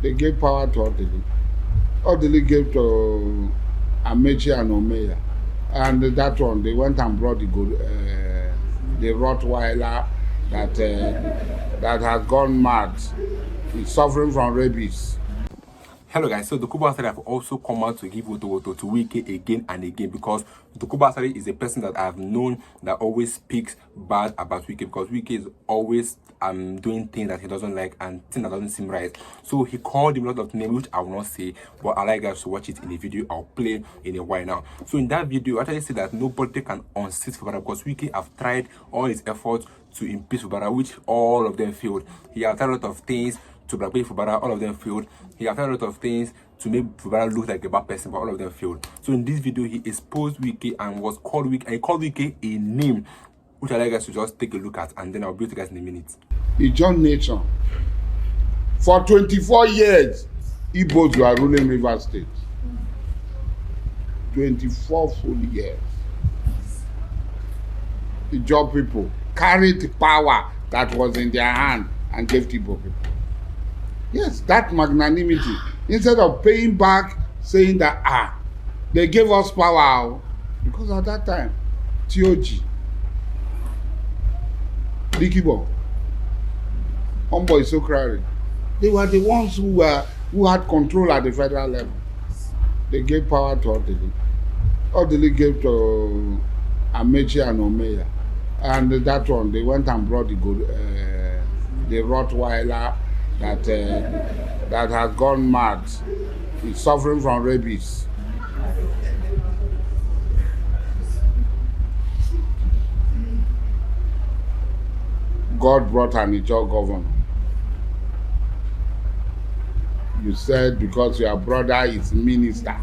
They gave power to Odili. Odili gave to Amechi and Omeya. And that one, they went and brought the Rottweiler that has gone mad. He's suffering from rabies. Hello guys, so Dokubo Asari have also come out to give woto to Wike again and again, because Dokubo Asari is a person that I've known that always speaks bad about Wike, because Wike is always doing things that he doesn't like and things that doesn't seem right. So he called him a lot of names which I will not say, but I like guys to watch it in a video I'll play in a while now. So in that video, I actually say that nobody can unseat Fubara, because Wike have tried all his efforts to impeach Fubara, which all of them failed. He has tried a lot of things to blackmail Fubara, all of them failed. He has tried a lot of things to make Fubara look like a bad person, but all of them failed. So in this video, he exposed Wike and was called Wike, and he called Wike a name, which I like guys to just take a look at, and then I'll be with you guys in a minute. Ijaw Nation. For 24 years, Igbos were ruling Rivers State. 24 full years. Ijaw people carried the power that was in their hand and gave to Igbo people. Yes, that magnanimity. Instead of paying back, saying that, they gave us power. Because at that time, TOG, Dikibo, Omboy Sokrari, they were the ones who had control at the federal level. They gave power to Odili. Odili gave to Amechi and Omeya. And that one, they went and brought the Rottweiler that has gone mad. He's suffering from rabies. God brought an Ijaw governor. You said because your brother is minister.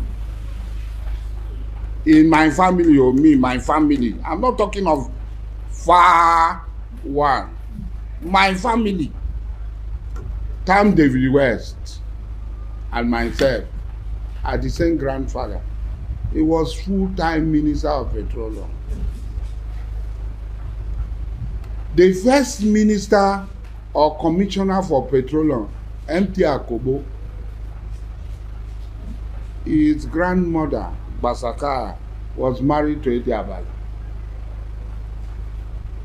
In my family, or me, my family, I'm not talking of far one. My family, Tam David West and myself are the same grandfather. He was full-time minister of petroleum. The first minister or commissioner for petroleum, MT Akobo, his grandmother, Basaka, was married to Ediabala.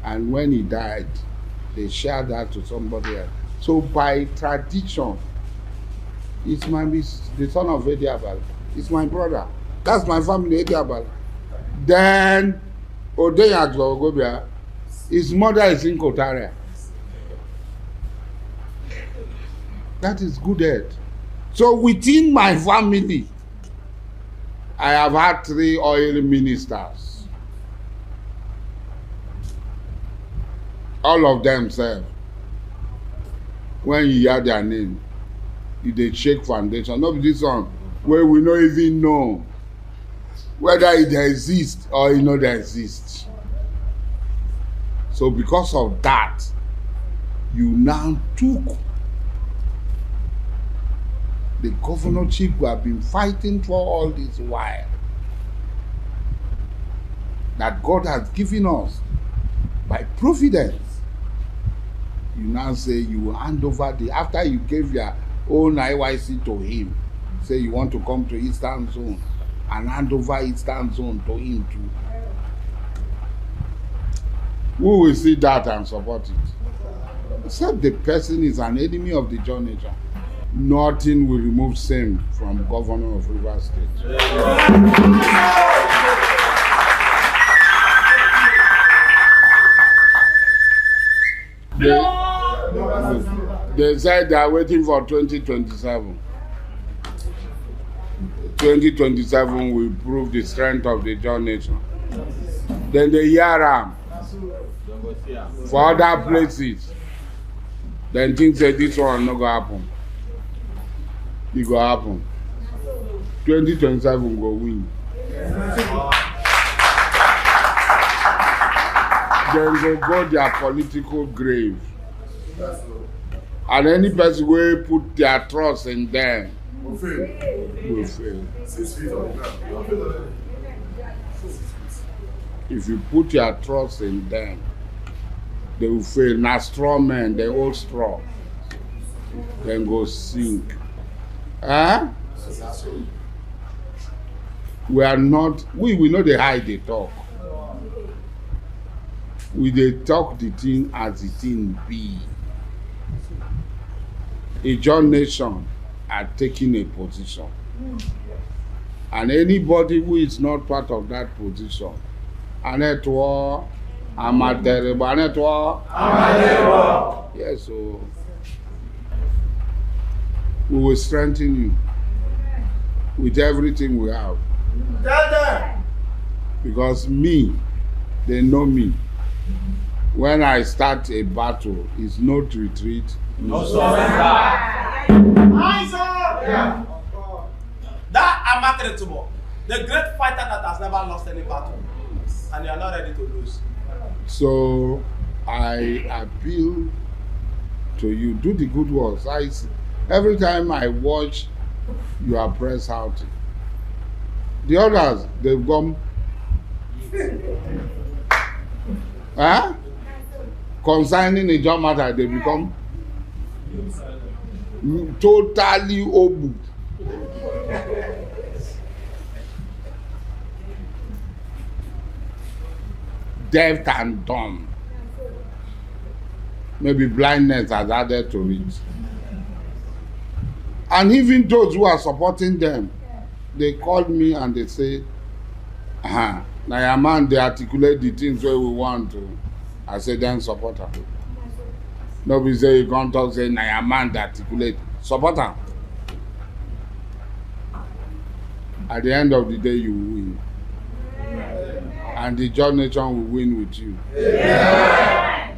And when he died, they shared that to somebody else. So by tradition, the son of Ediabala. It's my brother. That's my family, Ediabala. Then Odeya Ogobia, his mother is in Kotaria. That is good head. So within my family, I have had 3 oil ministers. All of them serve. When you hear their name, they shake foundation. Not this one where we don't even know whether it exists or it not exist. So because of that, you now took the governorship we have been fighting for all this while, that God has given us by providence. You now say you will hand over after you gave your own IYC to him, say you want to come to Eastern Zone and hand over Eastern Zone to him too. Who will see that and support it? Except the person is an enemy of the Ijaw Nation. Nothing will remove same from governor of Rivers State. They said they are waiting for 2027. 2027 will prove the strength of the Ijaw Nation. Then they hear for other places. Then things say this one not going to happen. It go happen. 2027 go win. Then they go their political grave. And any person who put their trust in them will fail. If you put your trust in them, they will fail. Now straw men, they hold straw. Then go sink. Huh? We are not, we know the hide they talk. We dey talk the thing as the thing be. A John nation are taking a position. And anybody who is not part of that position, Anetwo, Amaterebo, Anetwo, Amaterebo. Yes, so we will strengthen you with everything we have. Because me, they know me. When I start a battle, it's no retreat, no surrender. Yeah. That Amaterebo, the great fighter that has never lost any battle, and you are not ready to lose. So I appeal to you, do the good works. Every time I watch your press out, the others, they've gone, huh? Concerning a job matter, they become totally obu. Deaf and dumb. Maybe blindness has added to it. And even those who are supporting them, they call me and they say, now your man, they articulate the things where we want to. I say, then support her. Nobody say you can't talk, say, now your man, they articulate. Support her. At the end of the day, you win. And the John nation will win with you. Yeah.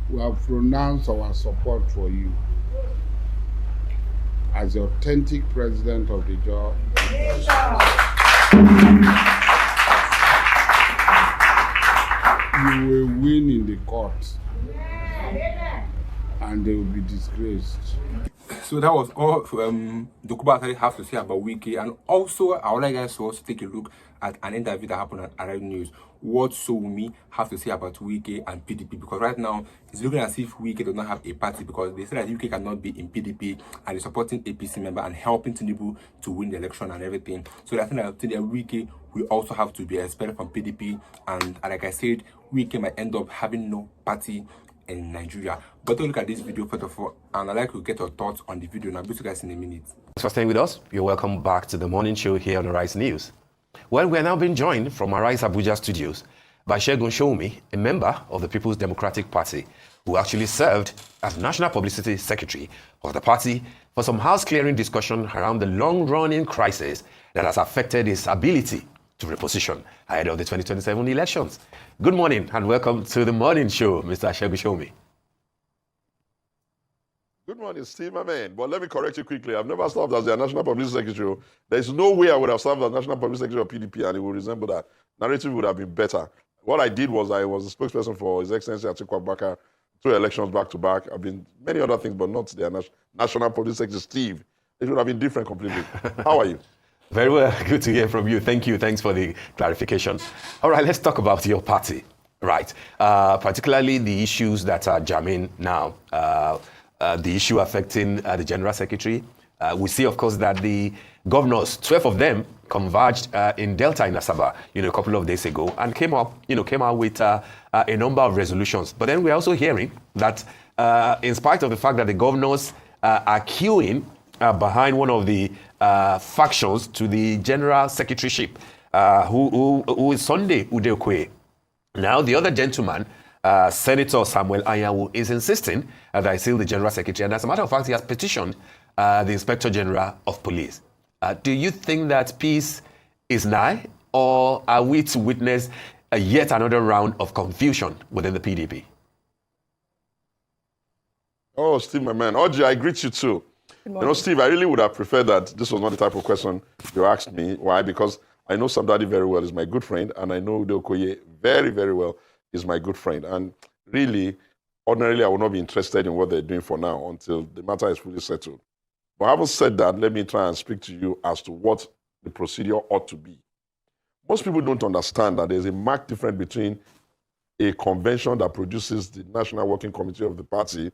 We have pronounced our support for you as the authentic president of the John. You will win in the court. And they will be disgraced. So that was all Dokubo Asari has to say about Wike, and also I would like guys to also take a look at an interview that happened at Arab News. What Sowumi have to say about Wike and PDP, because right now it's looking as if Wike does not have a party, because they say that Wike cannot be in PDP and is supporting APC member and helping Tinubu to win the election and everything. So I think that Wike will also have to be expelled from PDP, and like I said, Wike might end up having no party in Nigeria. But don't look at this video first of all, and I'd like to get your thoughts on the video, and I'll be with you guys in a minute. Thanks for staying with us. You're welcome back to the morning show here on Arise News. Well, we are now being joined from Arise Abuja studios by Segun Shoumi, a member of the People's Democratic Party, who actually served as National Publicity Secretary of the party for some house-clearing discussion around the long-running crisis that has affected his ability to reposition ahead of the 2027 elections. Good morning and welcome to the morning show, Mr. Segun Shoumi. Good morning, Steve, my man. But let me correct you quickly. I've never served as the National Publicity Secretary. There's no way I would have served as National Publicity Secretary of PDP and it would resemble that. Narrative would have been better. What I did was I was a spokesperson for His Excellency Atiku Abubakar, 2 elections back to back. I've been many other things, but not the National Publicity Secretary, Steve. It would have been different completely. How are you? Very well. Good to hear from you. Thank you. Thanks for the clarification. All right, let's talk about your party. Right. Particularly the issues that are germane now. The issue affecting the General Secretary. We see, of course, that the governors, 12 of them, converged in Delta in Asaba, a couple of days ago, and came out with a number of resolutions. But then we're also hearing that, in spite of the fact that the governors are queuing behind one of the factions to the General Secretaryship, who is Sunday Udeokwe. Now, the other gentleman, Senator Samuel Anyanwu, is insisting that I seal the General Secretary. And as a matter of fact, he has petitioned the Inspector General of Police. Do you think that peace is nigh, or are we to witness yet another round of confusion within the PDP? Oh, Steve, my man. Oji, I greet you too. Steve, I really would have preferred that this was not the type of question you asked me. Why? Because I know Samdadi very well, is my good friend, and I know Udeokoye very, very well, is my good friend. And really, ordinarily, I will not be interested in what they're doing for now until the matter is fully settled. But having said that, let me try and speak to you as to what the procedure ought to be. Most people don't understand that there's a marked difference between a convention that produces the National Working Committee of the party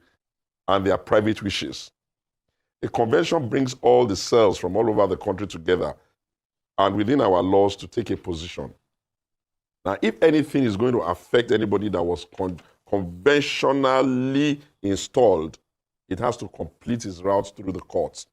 and their private wishes. A convention brings all the cells from all over the country together and within our laws to take a position. Now, if anything is going to affect anybody that was conventionally installed, it has to complete its route through the courts.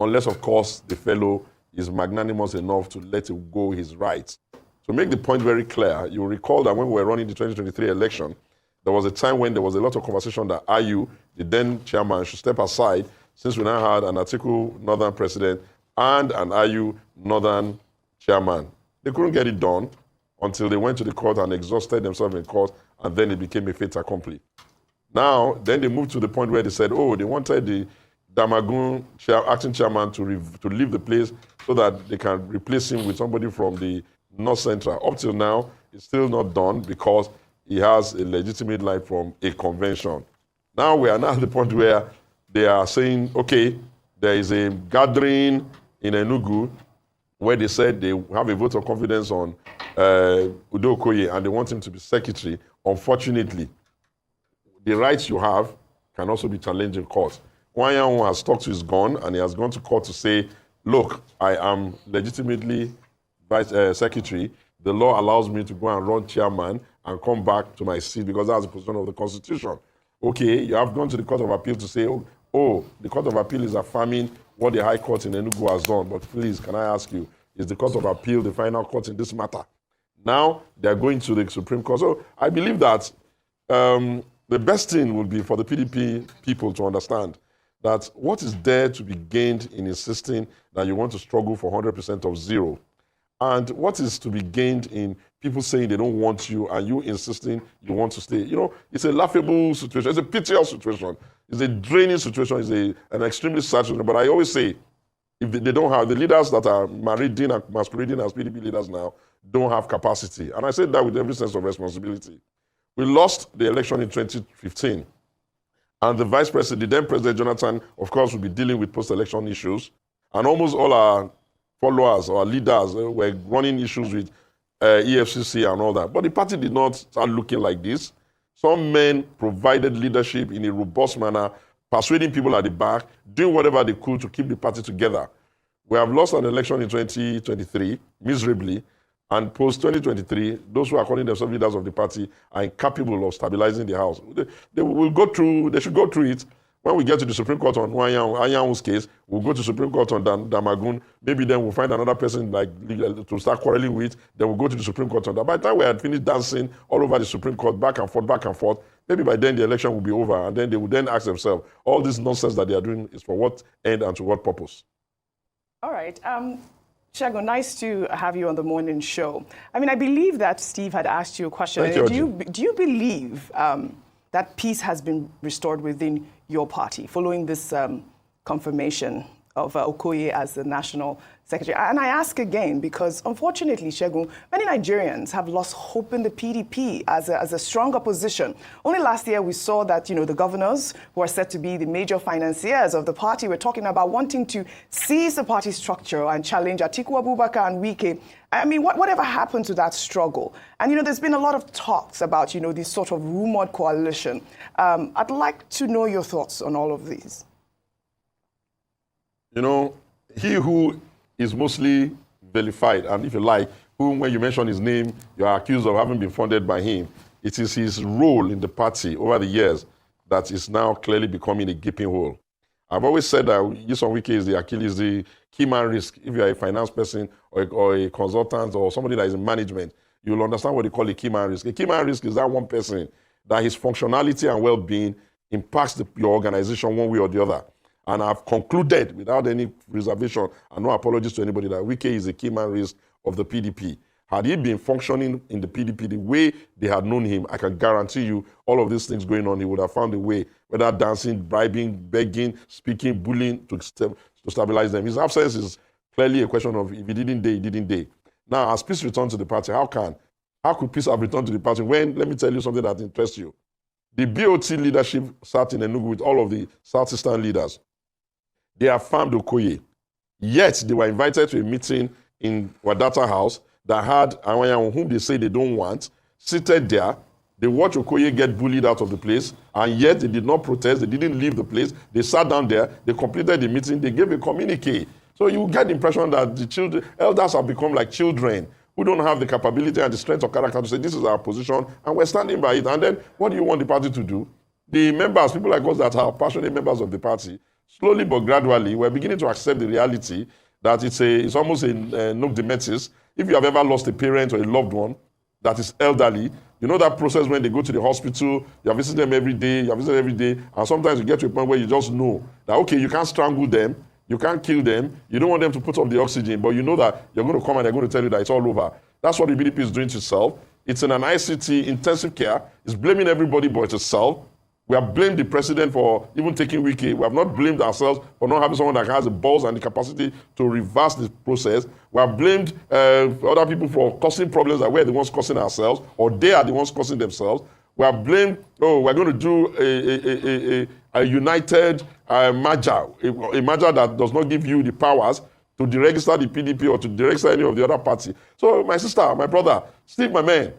Unless, of course, the fellow is magnanimous enough to let him go his rights. To make the point very clear, you'll recall that when we were running the 2023 election, there was a time when there was a lot of conversation that IU, the then chairman, should step aside since we now had an Atiku Northern president and an IU Northern chairman. They couldn't get it done until they went to the court and exhausted themselves in court, and then it became a fait accompli. Now, then they moved to the point where they said, oh, they wanted the Damagun acting chairman to leave the place so that they can replace him with somebody from the North Central. Up till now, it's still not done because he has a legitimate life from a convention. Now we are now at the point where they are saying, okay, there is a gathering in Enugu where they said they have a vote of confidence on Udo Okoye and they want him to be secretary. Unfortunately, the rights you have can also be challenged in court. Wanyan has stuck to his gun and he has gone to court to say, look, I am legitimately vice secretary. The law allows me to go and run chairman and come back to my seat because that's the position of the Constitution. Okay, you have gone to the Court of Appeal to say, oh, the Court of Appeal is affirming what the High Court in Enugu has done. But please, can I ask you, is the Court of Appeal the final court in this matter? Now, they're going to the Supreme Court. So I believe that the best thing would be for the PDP people to understand that what is there to be gained in insisting that you want to struggle for 100% of zero, and what is to be gained in people saying they don't want you and you insisting you want to stay. You know, it's a laughable situation. It's a pitiable situation. It's a draining situation. It's an extremely sad situation. But I always say, if they don't have, the leaders that are masquerading as PDP leaders now don't have capacity. And I say that with every sense of responsibility. We lost the election in 2015. And the vice president, the then President Jonathan, of course, will be dealing with post-election issues. And almost all our followers or leaders were running issues with EFCC and all that. But the party did not start looking like this. Some men provided leadership in a robust manner, persuading people at the back, doing whatever they could to keep the party together. We have lost an election in 2023, miserably, and post-2023, those who are calling themselves leaders of the party are incapable of stabilizing the house. They should go through it. When we get to the Supreme Court on Anyanwu's case, we'll go to the Supreme Court on Damagun. Maybe then we'll find another person to start quarreling with. Then we'll go to the Supreme Court on that. By the time we had finished dancing all over the Supreme Court, back and forth, maybe by then the election will be over. And then they will then ask themselves, all this nonsense that they are doing is for what end and to what purpose? All right. Shago, nice to have you on the morning show. I mean, I believe that Steve had asked you a question. Thank you, do you believe that peace has been restored within your party following this confirmation of Okoye as the national secretary? And I ask again because, unfortunately, Shegun, many Nigerians have lost hope in the PDP as a strong opposition. Only last year we saw that, the governors who are said to be the major financiers of the party were talking about wanting to seize the party structure and challenge Atiku Abubakar and Wike. I mean, whatever happened to that struggle? And, there's been a lot of talks about, this sort of rumored coalition. I'd like to know your thoughts on all of these. He who is mostly vilified, and if you like, whom when you mention his name, you are accused of having been funded by him. It is his role in the party over the years that is now clearly becoming a gaping hole. I've always said that Nyesom Wike is the Achilles, the key man risk. If you're a finance person or a consultant or somebody that is in management, you'll understand what they call a key man risk. A key man risk is that one person that his functionality and well-being impacts your organization one way or the other. And I've concluded, without any reservation and no apologies to anybody, that Wike is a key man risk of the PDP. Had he been functioning in the PDP the way they had known him, I can guarantee you all of these things going on, he would have found a way, whether dancing, bribing, begging, speaking, bullying, to stabilize them. His absence is clearly a question of if he didn't day, he didn't day. Now, as peace returned to the party, how could peace have returned to the party when, let me tell you something that interests you. The BOT leadership sat in Enugu with all of the Southeastern leaders. They affirmed Okoye. Yet, they were invited to a meeting in Wadata House that had Awanyan, whom they say they don't want, seated there. They watched Okoye get bullied out of the place, and yet they did not protest. They didn't leave the place. They sat down there. They completed the meeting. They gave a communique. So you get the impression that the elders have become like children who don't have the capability and the strength of character to say, this is our position, and we're standing by it. And then what do you want the party to do? The members, people like us that are passionate members of the party, slowly but gradually, we're beginning to accept the reality that it's almost a nunc dimittis. If you have ever lost a parent or a loved one that is elderly, you know that process when they go to the hospital, you're visiting them every day, and sometimes you get to a point where you just know that, okay, you can't strangle them, you can't kill them, you don't want them to put up the oxygen, but you know that you're going to come and they're going to tell you that it's all over. That's what the BDP is doing to itself. It's in an ICT intensive care. It's blaming everybody but itself. We have blamed the president for even taking Wike. We have not blamed ourselves for not having someone that has the balls and the capacity to reverse this process. We have blamed other people for causing problems that we're the ones causing ourselves, or they are the ones causing themselves. We have blamed, we're going to do a united merger, a merger that does not give you the powers to deregister the PDP or to deregister any of the other party. So my sister, my brother, Steve, my man,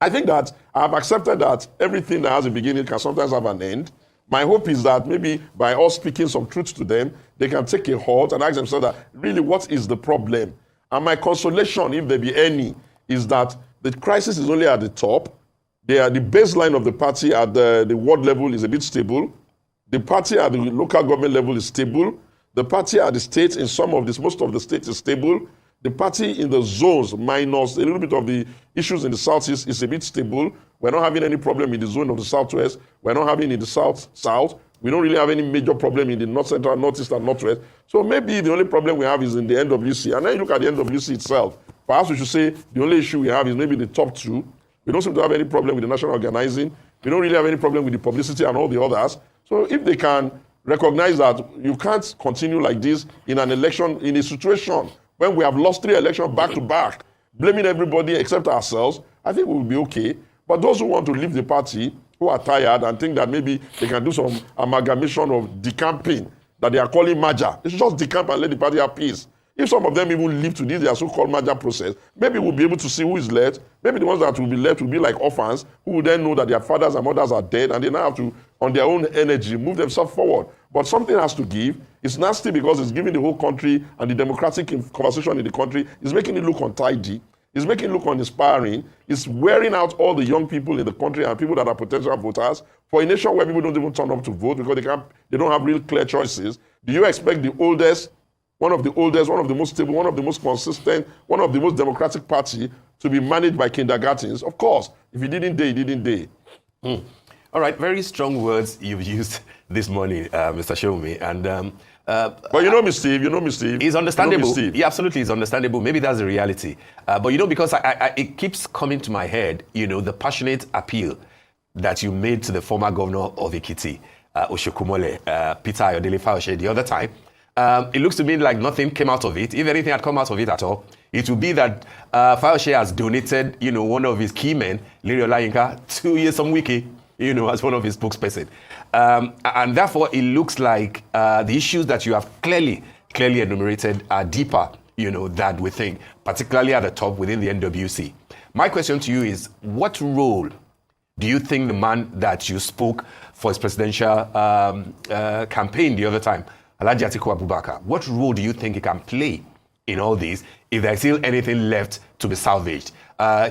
I think that I've accepted that everything that has a beginning can sometimes have an end. My hope is that maybe by us speaking some truth to them, they can take a halt and ask themselves that really what is the problem? And my consolation, if there be any, is that the crisis is only at the top. The baseline of the party at the ward level is a bit stable. The party at the local government level is stable. The party at the state, most of the states is stable. The party in the zones, minus a little bit of the issues in the southeast, is a bit stable. We're not having any problem in the zone of the southwest. We're not having in the south. We don't really have any major problem in the north central, northeast, and northwest. So maybe the only problem we have is in the NWC. And then you look at the NWC itself. Perhaps we should say the only issue we have is maybe the top two. We don't seem to have any problem with the national organizing. We don't really have any problem with the publicity and all the others. So if they can recognize that you can't continue like this in an election, in a situation when we have lost 3 elections back to back, blaming everybody except ourselves, I think we will be okay. But those who want to leave the party, who are tired and think that maybe they can do some amalgamation of decamping that they are calling merger, they should just decamp and let the party have peace. If some of them even live to this, their so-called merger process, maybe we'll be able to see who is left. Maybe the ones that will be left will be like orphans who will then know that their fathers and mothers are dead and they now have to, on their own energy, move themselves forward. But something has to give. It's nasty because it's giving the whole country and the democratic conversation in the country, it's making it look untidy. It's making it look uninspiring. It's wearing out all the young people in the country and people that are potential voters for a nation where people don't even turn up to vote because they don't have real clear choices. Do you expect the oldest, one of the most stable, one of the most consistent, one of the most democratic party to be managed by kindergartens? Of course. If he didn't dare, he didn't dare. All right, very strong words you've used this morning, Mr. Shomi. And but you know me, Steve. It's understandable. You know me, Steve. Yeah, absolutely, it's understandable. Maybe that's the reality. But you know, because it keeps coming to my head, you know, the passionate appeal that you made to the former governor of Ekiti, Oshokumole, Peter Ayodele Fayose, the other time. It looks to me like nothing came out of it. If anything had come out of it at all, it would be that Fayose has donated, you know, one of his key men, Liri Olayinka, to Yesom Wike, you know, as one of his spokesperson. And therefore, it looks like the issues that you have clearly enumerated are deeper, you know, than we think, particularly at the top within the NWC. My question to you is, what role do you think the man that you spoke for his presidential campaign the other time, Alhaji Atiku Abubakar, what role do you think he can play in all this if there's still anything left to be salvaged?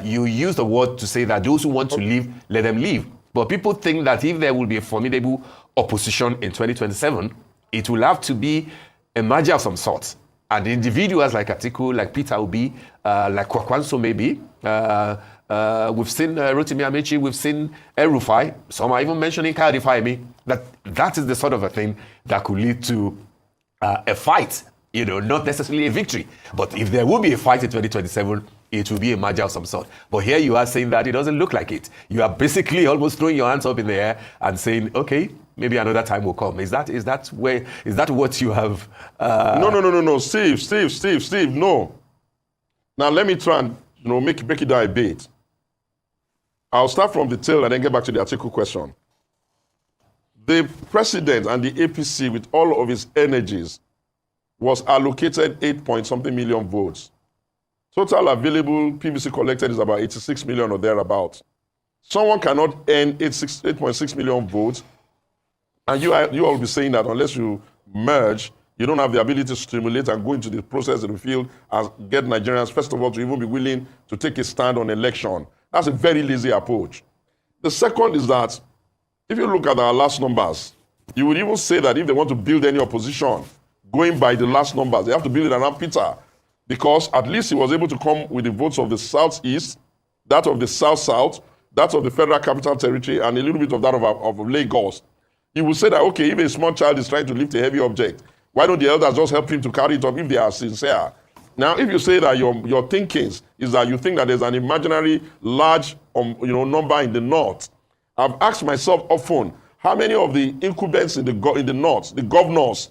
You use the word to say that those who want to leave, let them leave. But people think that if there will be a formidable opposition in 2027, it will have to be a merger of some sort. And individuals like Atiku, like Peter Obi, like Kwakwanso maybe, we've seen Rotimi Amechi, we've seen El-Rufai, some are even mentioning Kayode Fayemi, that is the sort of a thing that could lead to a fight, you know, not necessarily a victory. But if there will be a fight in 2027, it will be a merger of some sort. But here you are saying that it doesn't look like it. You are basically almost throwing your hands up in the air and saying, okay, maybe another time will come. Is that what you have? No. Steve, no. Now let me try and make it down a bit. I'll start from the tail and then get back to the article question. The president and the APC, with all of his energies, was allocated 8-point-something million votes. Total available PVC collected is about 86 million or thereabouts. Someone cannot earn 8.6 million votes, and you all will be saying that unless you merge, you don't have the ability to stimulate and go into the process in the field and get Nigerians, first of all, to even be willing to take a stand on election. That's a very lazy approach. The second is that if you look at our last numbers, you would even say that if they want to build any opposition, going by the last numbers, they have to build it around Peter, because at least he was able to come with the votes of the Southeast, that of the South-South, that of the Federal Capital Territory, and a little bit of that of Lagos. He will say that, okay, if a small child is trying to lift a heavy object, why don't the elders just help him to carry it up if they are sincere? Now, if you say that your thinking is that you think that there's an imaginary large number in the north, I've asked myself often, how many of the incumbents in the north, the governors,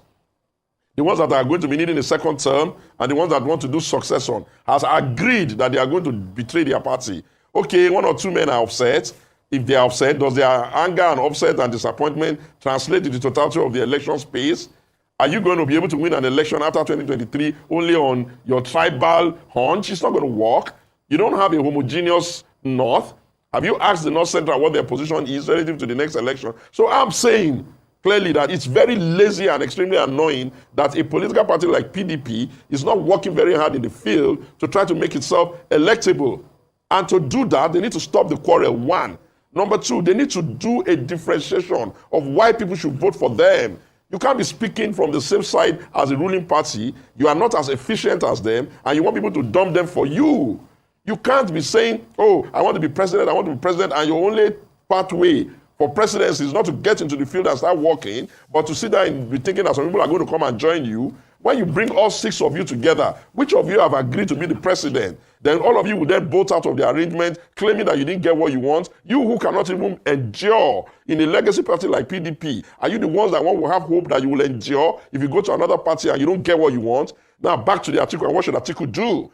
the ones that are going to be needing a second term, and the ones that want to do succession, has agreed that they are going to betray their party? Okay, one or two men are upset. If they are upset, does their anger and upset and disappointment translate to the totality of the election space? Are you going to be able to win an election after 2023 only on your tribal hunch? It's not going to work. You don't have a homogeneous north. Have you asked the North Central what their position is relative to the next election? So I'm saying clearly that it's very lazy and extremely annoying that a political party like PDP is not working very hard in the field to try to make itself electable. And to do that, they need to stop the quarrel, one. Number two, they need to do a differentiation of why people should vote for them. You can't be speaking from the same side as the ruling party. You are not as efficient as them, and you want people to dump them for you. You can't be saying, oh, I want to be president, and your only pathway for presidency is not to get into the field and start working, but to sit there and be thinking that some people are going to come and join you. When you bring all six of you together, which of you have agreed to be the president? Then all of you will then bolt out of the arrangement, claiming that you didn't get what you want. You who cannot even endure in a legacy party like PDP, are you the ones that one will have hope that you will endure if you go to another party and you don't get what you want? Now back to the Atiku, and what should Atiku do?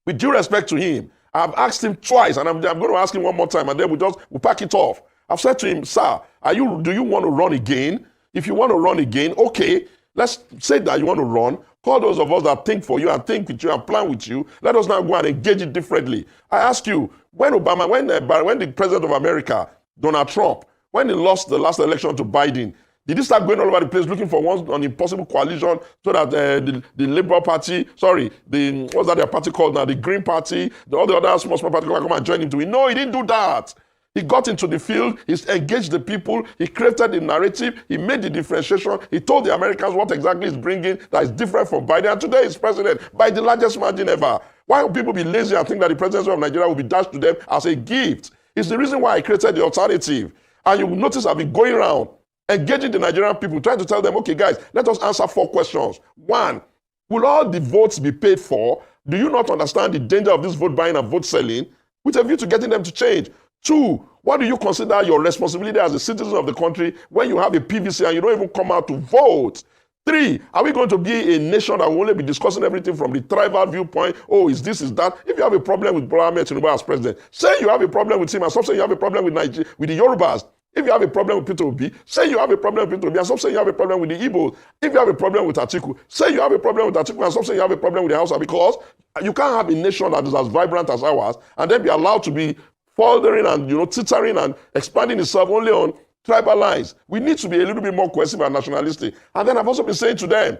With due respect to him, I've asked him twice, and I'm going to ask him one more time, and then we'll pack it off. I've said to him, sir, do you want to run again? If you want to run again, okay, let's say that you want to run. Call those of us that think for you and think with you and plan with you. Let us now go and engage it differently. I ask you, when the president of America, Donald Trump, when he lost the last election to Biden, did he start going all over the place looking for an impossible coalition so that the Labour Party, what's that their party called now, the Green Party, all the other small parties come and join him to win? No, he didn't do that. He got into the field, he engaged the people, he created the narrative, he made the differentiation, he told the Americans what exactly he's bringing that is different from Biden, and today he's president by the largest margin ever. Why would people be lazy and think that the presidency of Nigeria will be dashed to them as a gift? It's the reason why I created the alternative. And you will notice I've been going around, engaging the Nigerian people, trying to tell them, okay guys, let us answer 4 questions. 1, will all the votes be paid for? Do you not understand the danger of this vote buying and vote selling? With a view to getting them to change. 2, what do you consider your responsibility as a citizen of the country when you have a PVC and you don't even come out to vote? 3, are we going to be a nation that will only be discussing everything from the tribal viewpoint? Oh, is this, is that? If you have a problem with Bola Ahmed Tinubu as president, say you have a problem with him, and stop saying you have a problem with with the Yorubas. If you have a problem with Peter Obi, say you have a problem with Peter Obi, and stop saying you have a problem with the Igbos. If you have a problem with Atiku, say you have a problem with Atiku, and stop saying you have a problem with the Hausa, because you can't have a nation that is as vibrant as ours and then be allowed to be foldering and tittering and expanding itself only on tribal lines. We need to be a little bit more cohesive and nationalistic. And then I've also been saying to them,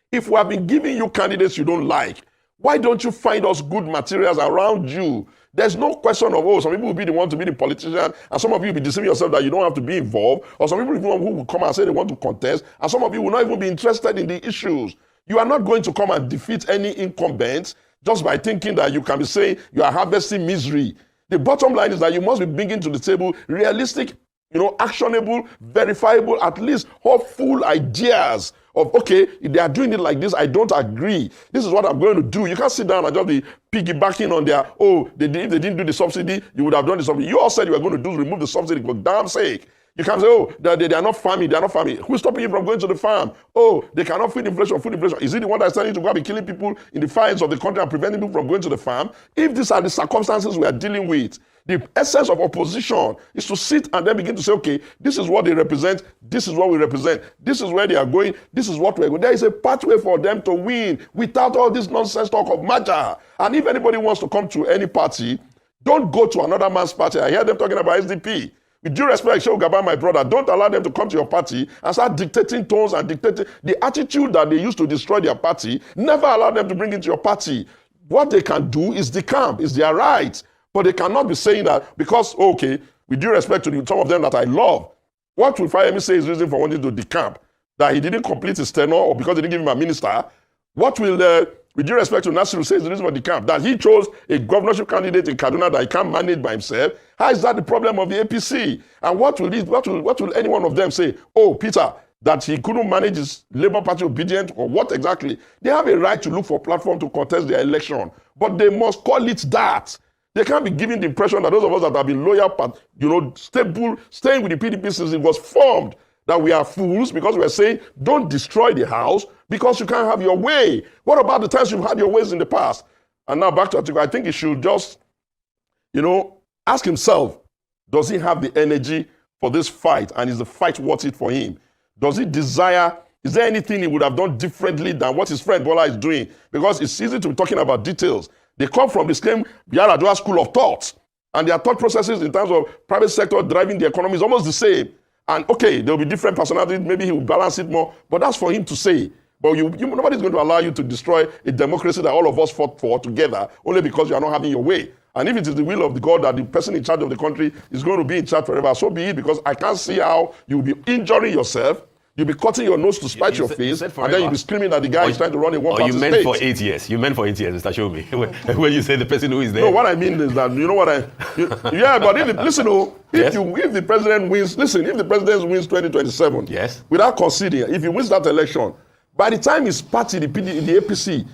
if we have been giving you candidates you don't like, why don't you find us good materials around you? There's no question of, some people will be the one to be the politician, and some of you will be deceiving yourself that you don't have to be involved, or some people who will come and say they want to contest, and some of you will not even be interested in the issues. You are not going to come and defeat any incumbents just by thinking that you can be saying you are harvesting misery. The bottom line is that you must be bringing to the table realistic, actionable, verifiable, at least hopeful ideas of, okay, if they are doing it like this, I don't agree. This is what I'm going to do. You can't sit down and just be piggybacking on their, if they didn't do the subsidy, you would have done the subsidy. You all said you were going to remove the subsidy, for damn sake. You can't say, they are not farming, Who's stopping you from going to the farm? They cannot feed inflation, food inflation. Is it the one that's telling you to go and be killing people in the fires of the country and preventing people from going to the farm? If these are the circumstances we are dealing with, the essence of opposition is to sit and then begin to say, okay, this is what they represent, this is what we represent, this is where they are going, this is what we're going. There is a pathway for them to win without all this nonsense talk of merger. And if anybody wants to come to any party Don't go to another man's party. I hear them talking about SDP. With due respect, Shehu Gaba, my brother, don't allow them to come to your party and start dictating tones and dictating the attitude that they used to destroy their party. Never allow them to bring into your party. What they can do is decamp, is their right. But they cannot be saying that because, okay, with due respect to some of them that I love, what will Fayemi say is reason for wanting to decamp? That he didn't complete his tenure or because they didn't give him a minister? What will, with due respect to Nasiru, say is the reason for decamp? That he chose a governorship candidate in Kaduna that he can't manage by himself? How is that the problem of the APC? And what will any one of them say? Oh, Peter, that he couldn't manage his Labour Party obedient or what exactly? They have a right to look for a platform to contest their election, but they must call it that. They can't be giving the impression that those of us that have been loyal, stable, staying with the PDP since it was formed, that we are fools because we're saying, don't destroy the house because you can't have your way. What about the times you've had your ways in the past? And now back to Atiku, I think he should just, ask himself, does he have the energy for this fight? And is the fight worth it for him? Does he desire, is there anything he would have done differently than what his friend Bola is doing? Because it's easy to be talking about details. They come from the same Yaradua school of thought. And their thought processes in terms of private sector driving the economy is almost the same. And okay, there will be different personalities, maybe he will balance it more, but that's for him to say. But nobody's going to allow you to destroy a democracy that all of us fought for together only because you are not having your way. And if it is the will of the God that the person in charge of the country is going to be in charge forever, so be it, because I can't see how you'll be injuring yourself, you'll be cutting your nose to spite your face, and then you'll be screaming that the guy is trying to run a one-party state. You meant for 8 years. You meant for 8 years, Mr. Shomi. When you say the person who is there. No, what I mean is that, but if the president wins, if the president wins 2027, yes, without conceding, if he wins that election, by the time his party, the APC,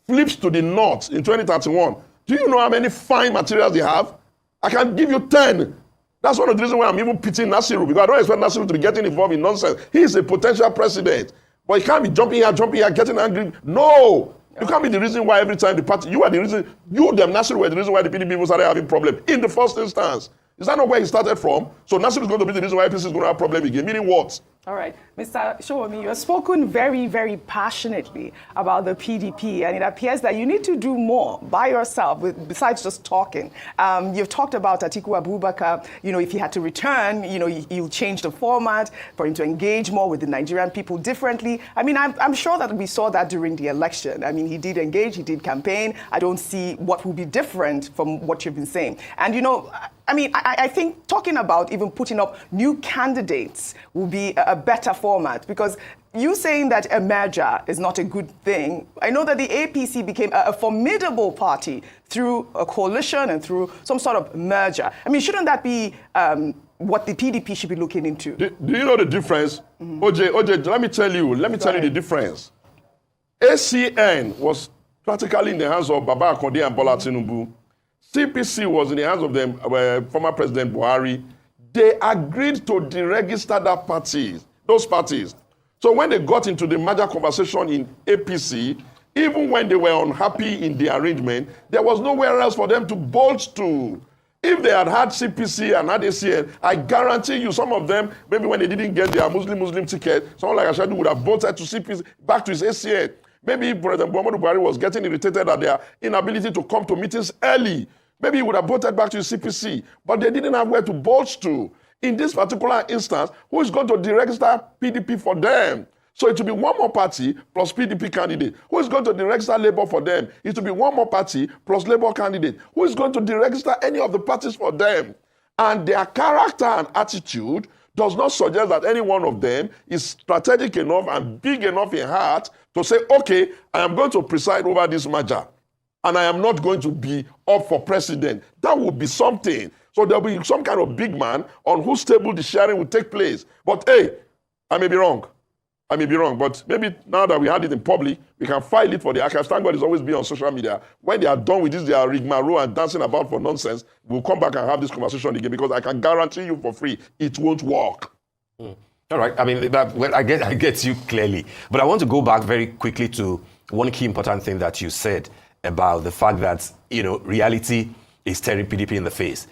flips to the north in 2031, do you know how many fine materials they have? I can give you 10. That's one of the reasons why I'm even pitying Nasiru, because I don't expect Nasiru to be getting involved in nonsense. He is a potential president. But he can't be jumping here, getting angry. No! You can't be the reason why every time the party, you are the reason, Nasiru were the reason why the PDP started having problems in the first instance. Is that not where he started from? So Nasiru is going to be the reason why APC is going to have problem again. Meaning what? All right. Mr. Showomi, you have spoken very, very passionately about the PDP, and it appears that you need to do more by yourself besides just talking. You've talked about Atiku Abubakar, if he had to return, he'll change the format for him to engage more with the Nigerian people differently. I mean, I'm sure that we saw that during the election. I mean, he did engage, he did campaign. I don't see what will be different from what you've been saying. And, I think talking about even putting up new candidates will be a better format, because you saying that a merger is not a good thing. I know that the APC became a formidable party through a coalition and through some sort of merger. I mean, shouldn't that be what the PDP should be looking into? Do you know the difference? Mm-hmm. OJ, let me tell you the difference. ACN was practically in the hands of Baba Akonde and Bola Tinubu. CPC was in the hands of them, former President Buhari. They agreed to deregister those parties. So when they got into the merger conversation in APC, even when they were unhappy in the arrangement, there was nowhere else for them to bolt to. If they had CPC and had ACN, I guarantee you some of them, maybe when they didn't get their Muslim ticket, someone like Ashadu would have bolted to CPC, back to his ACN. Maybe if President Muhammadu Buhari was getting irritated at their inability to come to meetings early, maybe he would have bolted back to his CPC, but they didn't have where to bolt to. In this particular instance, who is going to deregister PDP for them? So it will be one more party plus PDP candidate. Who is going to deregister Labour for them? It will be one more party plus Labour candidate. Who is going to deregister any of the parties for them? And their character and attitude does not suggest that any one of them is strategic enough and big enough in heart to say, okay, I am going to preside over this merger, and I am not going to be up for president. That would be something. So there will be some kind of big man on whose table the sharing will take place. But hey, I may be wrong. But maybe now that we had it in public, we can file it for the archives. Thank God it's always been on social media. When they are done with this, they are rigmarole and dancing about for nonsense, we'll come back and have this conversation again, because I can guarantee you for free, it won't work. All right. I mean, I get you clearly. But I want to go back very quickly to one key important thing that you said about the fact that, reality is staring PDP in the face.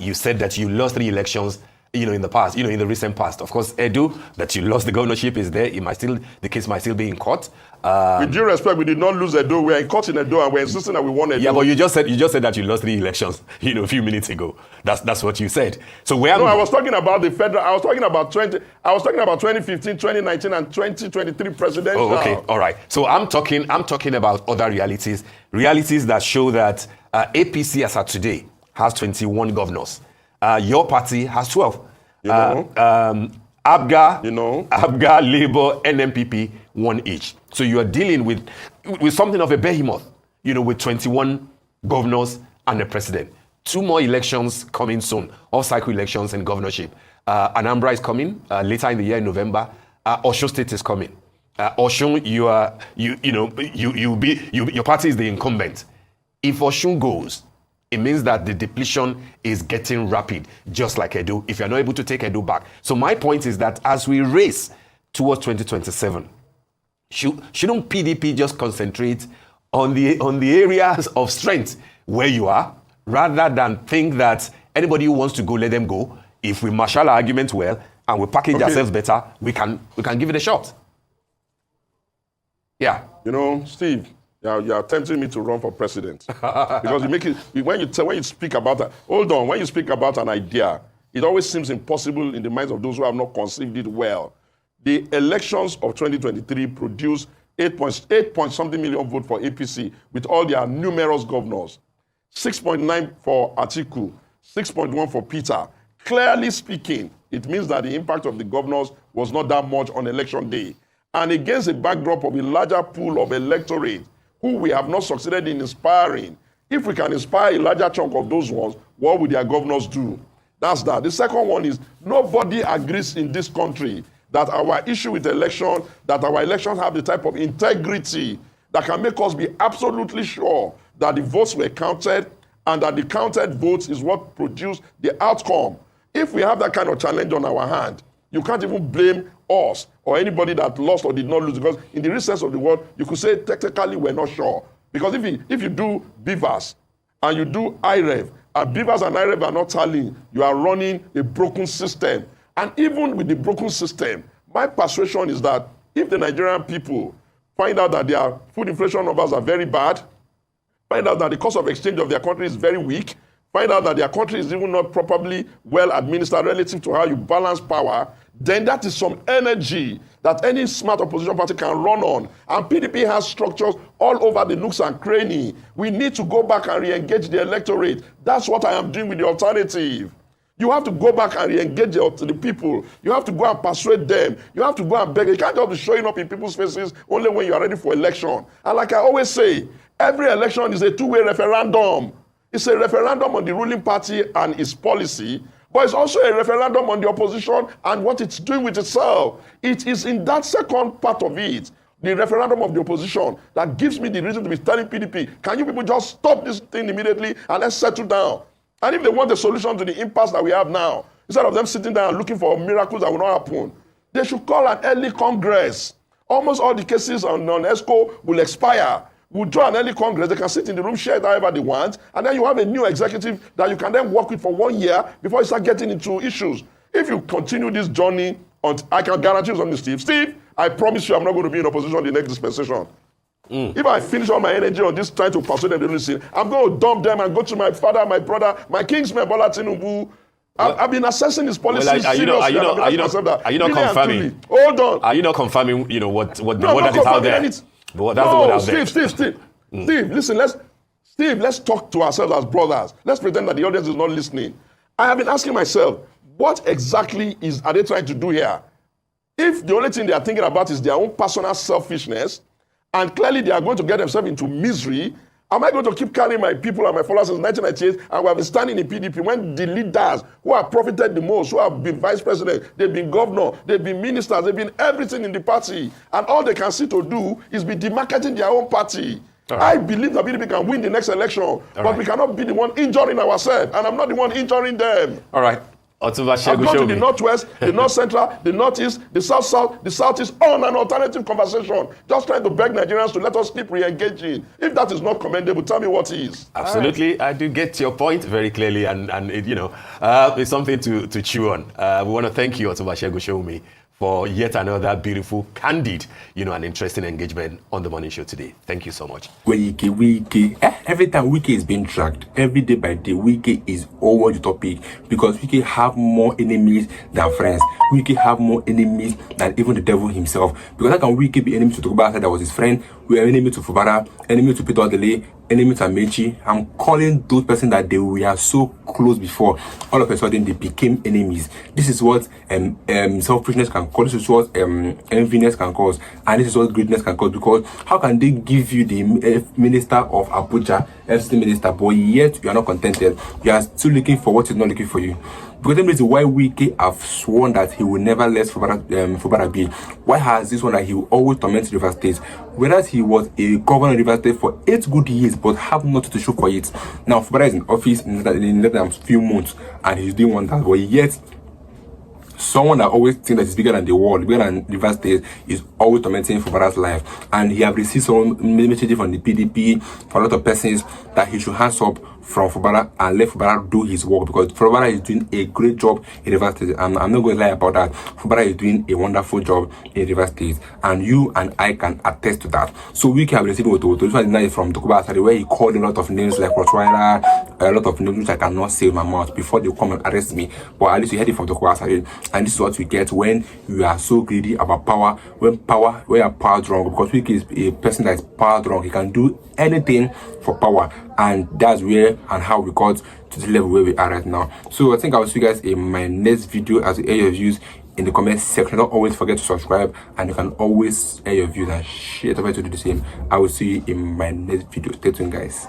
You said that you lost 3 elections in the past, in the recent past. Of course, Edo, that you lost the governorship is there. The case might still be in court. With due respect, we did not lose Edo. We are in court in Edo, and we're insisting that we won Edo. Yeah, but you just said that you lost 3 elections, a few minutes ago. That's what you said. So where? No, I was talking about the federal. I was talking about 2015, 2019, and 2023 presidential. Oh, okay, all right. So I'm talking about other realities that show that APC as of today has 21 governors. Your party has 12. ABGA, ABGA, Labour, NMPP, 1 each. So you are dealing with something of a behemoth, with 21 governors and a president. 2 more elections coming soon, all-cycle elections and governorship. Anambra is coming later in the year, in November. Osun State is coming. Osun, your party is the incumbent. If Osun goes, it means that the depletion is getting rapid, just like Edo, if you're not able to take Edo back. So my point is that as we race towards 2027, shouldn't PDP just concentrate on the areas of strength where you are, rather than think that anybody who wants to go, let them go. If we marshal our argument well and we package ourselves better, we can give it a shot. Yeah. Steve, you are tempting me to run for president because when you speak about that. Hold on, when you speak about an idea, it always seems impossible in the minds of those who have not conceived it well. The elections of 2023 produced 8.something million votes for APC with all their numerous governors. 6.9 for Atiku, 6.1 for Peter. Clearly speaking, it means that the impact of the governors was not that much on election day. And against a backdrop of a larger pool of electorate who we have not succeeded in inspiring, if we can inspire a larger chunk of those ones, what will their governors do? That's that. The second one is nobody agrees in this country that our issue with election, that our elections have the type of integrity that can make us be absolutely sure that the votes were counted and that the counted votes is what produced the outcome. If we have that kind of challenge on our hand, you can't even blame us or anybody that lost or did not lose, because in the real sense of the word, you could say technically we're not sure. Because if you do BVAS and you do IREV, and BVAS and IREV are not tallying, you are running a broken system. And even with the broken system, my persuasion is that if the Nigerian people find out that their food inflation numbers are very bad, find out that the cost of exchange of their country is very weak, find out that their country is even not properly well administered relative to how you balance power, then that is some energy that any smart opposition party can run on. And PDP has structures all over the nooks and cranny. We need to go back and re-engage the electorate. That's what I am doing with the alternative. You have to go back and re-engage the people. You have to go and persuade them. You have to go and beg. You can't just be showing up in people's faces only when you are ready for election. And like I always say, every election is a two-way referendum. It's a referendum on the ruling party and its policy, but it's also a referendum on the opposition and what it's doing with itself. It is in that second part of it, the referendum of the opposition, that gives me the reason to be telling PDP, can you people just stop this thing immediately and let's settle down? And if they want a solution to the impasse that we have now, instead of them sitting down and looking for miracles that will not happen, they should call an early Congress. Almost all the cases on ESCO will expire. We'll draw an early Congress. They can sit in the room, share it however they want, and then you have a new executive that you can then work with for 1 year before you start getting into issues. If you continue this journey, I can guarantee you something, Steve. Steve, I promise you I'm not going to be in opposition the next dispensation. If I finish all my energy on this trying to persuade them to listen, I'm going to dump them and go to my father, my brother, my kingsman, Bola Tinubu. I've been assessing his policies seriously. Are you not confirming? Hold on. Are you not confirming? What that is out there? Steve, listen, let's talk to ourselves as brothers. Let's pretend that the audience is not listening. I have been asking myself, what exactly are they trying to do here? If the only thing they are thinking about is their own personal selfishness, and clearly they are going to get themselves into misery, am I going to keep carrying my people and my followers since 1998, and we have been standing in PDP when the leaders who have profited the most, who have been vice president, they've been governor, they've been ministers, they've been everything in the party, and all they can see to do is be demarketing their own party. Right. I believe that PDP can win the next election, but we cannot be the one injuring ourselves, and I'm not the one injuring them. All right. Otuba I've Segun gone to the Shomi. northwest, the north central, the northeast, the south, the southeast on an alternative conversation. Just trying to beg Nigerians to let us keep re-engaging. If that is not commendable, tell me what is. Absolutely, I do get your point very clearly, and it's something to chew on. We want to thank you, Otuba Segun Shomi, for yet another beautiful, candid, and interesting engagement on the morning show today. Thank you so much. Wike. Every time Wike is being tracked, every day by day, Wike is over the topic because Wike have more enemies than friends. Wike have more enemies than even the devil himself. Because how can Wike be enemy to Dokubo Asari that was his friend? We are enemy to Fubara, enemy to Peter Odele, enemy to Amechi. I'm calling those persons that they were so close before. All of a sudden, they became enemies. This is what selfishness can cause. This is what enviness can cause. And this is what greatness can cause. Because how can they give you the minister of Abuja, FCT minister, but yet you are not contented? You are still looking for what is not looking for you. Because the reason why Wike have sworn that he will never let Fubara be. Why has this one that he will always torment River State? Whereas he was a governor of River State for 8 good years, but have nothing to show for it. Now Fubara is in office in less than a few months, and he's doing wonders. But yet, someone that always thinks that he's bigger than the world, bigger than River State, is always tormenting Fubara's life. And he have received some messages from the PDP, from a lot of persons, that he should hands up from Fubara and let Fubara do his work, because Fubara is doing a great job in River State. I'm not going to lie about that. Fubara is doing a wonderful job in River State, and you and I can attest to that. So we can receive this one is from Dokubo Asari, where he called a lot of names like Rottweiler, a lot of names which I cannot say in my mouth before they come and arrest me. But at least you heard it from Dokubo Asari, and this is what we get when you are so greedy about power. When you are power drunk, because Wike is a person that is power drunk. He can do anything for power, and that's where and how we got to the level where we are right now. So I think I will see you guys in my next video as you air your views in the comment section. Don't always forget to subscribe, and you can always air your views and share it. To do the same. I will see you in my next video. Stay tuned, guys.